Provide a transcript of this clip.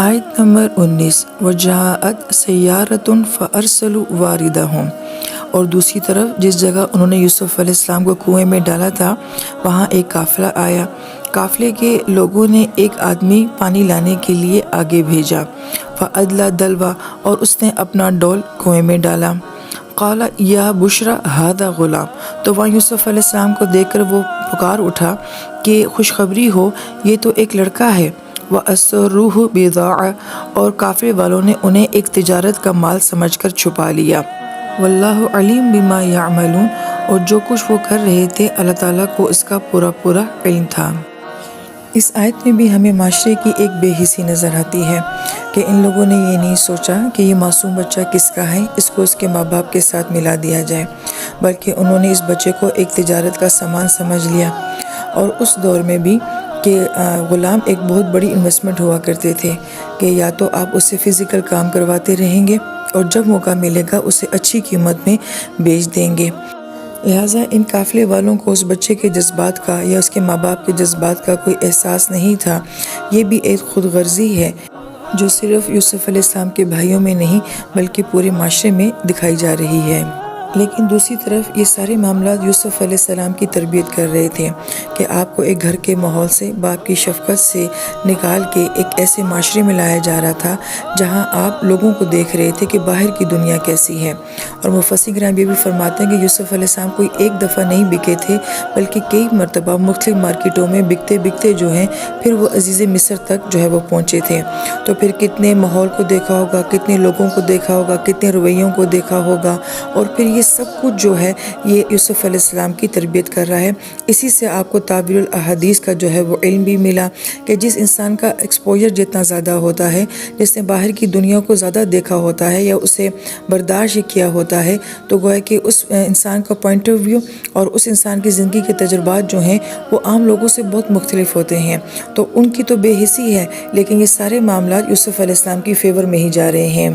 آیت نمبر 19 وجاءت سیارۃ فارسلوا واردہم، اور دوسری طرف جس جگہ انہوں نے یوسف علیہ السلام کو کنویں میں ڈالا تھا وہاں ایک قافلہ آیا، قافلے کے لوگوں نے ایک آدمی پانی لانے کے لیے آگے بھیجا، فادلی دلوا، اور اس نے اپنا ڈول کنویں میں ڈالا، قال یا بشری ھذا غلام، تو وہاں یوسف علیہ السلام کو دیکھ کر وہ پکار اٹھا کہ خوشخبری ہو، یہ تو ایک لڑکا ہے، وَأَسَرُّوهُ بِضَاعَةً، اور قافلے والوں نے انہیں ایک تجارت کا مال سمجھ کر چھپا لیا، واللہ علیم بما یعملون، اور جو کچھ وہ کر رہے تھے اللہ تعالیٰ کو اس کا پورا پورا علم تھا۔ اس آیت میں بھی ہمیں معاشرے کی ایک بے حسی نظر آتی ہے کہ ان لوگوں نے یہ نہیں سوچا کہ یہ معصوم بچہ کس کا ہے، اس کو اس کے ماں باپ کے ساتھ ملا دیا جائے، بلکہ انہوں نے اس بچے کو ایک تجارت کا سامان سمجھ لیا، اور اس دور میں بھی کہ غلام ایک بہت بڑی انویسٹمنٹ ہوا کرتے تھے کہ یا تو آپ اسے فزیکل کام کرواتے رہیں گے اور جب موقع ملے گا اسے اچھی قیمت میں بیچ دیں گے، لہٰذا ان قافلے والوں کو اس بچے کے جذبات کا یا اس کے ماں باپ کے جذبات کا کوئی احساس نہیں تھا۔ یہ بھی ایک خود غرضی ہے جو صرف یوسف علیہ السلام کے بھائیوں میں نہیں بلکہ پورے معاشرے میں دکھائی جا رہی ہے۔ لیکن دوسری طرف یہ سارے معاملات یوسف علیہ السلام کی تربیت کر رہے تھے کہ آپ کو ایک گھر کے ماحول سے، باپ کی شفقت سے نکال کے ایک ایسے معاشرے میں لایا جا رہا تھا جہاں آپ لوگوں کو دیکھ رہے تھے کہ باہر کی دنیا کیسی ہے، اور مفسر کرام یہ بھی فرماتے ہیں کہ یوسف علیہ السلام کوئی ایک دفعہ نہیں بکے تھے بلکہ کئی مرتبہ مختلف مارکیٹوں میں بکتے بکتے جو ہیں پھر وہ عزیز مصر تک جو ہے وہ پہنچے تھے، تو پھر کتنے ماحول کو دیکھا ہوگا، کتنے لوگوں کو دیکھا ہوگا، کتنے رویوں کو دیکھا ہوگا، اور پھر یہ سب کچھ جو ہے یہ یوسف علیہ السلام کی تربیت کر رہا ہے۔ اسی سے آپ کو تعبیر الاحادیث کا جو ہے وہ علم بھی ملا کہ جس انسان کا ایکسپوجر جتنا زیادہ ہوتا ہے، جس نے باہر کی دنیا کو زیادہ دیکھا ہوتا ہے یا اسے برداشت کیا ہوتا ہے، تو گویا کہ اس انسان کا پوائنٹ آف ویو اور اس انسان کی زندگی کے تجربات جو ہیں وہ عام لوگوں سے بہت مختلف ہوتے ہیں، تو ان کی تو بے حسی ہے لیکن یہ سارے معاملات یوسف علیہ السلام کی فیور میں ہی جا رہے ہیں۔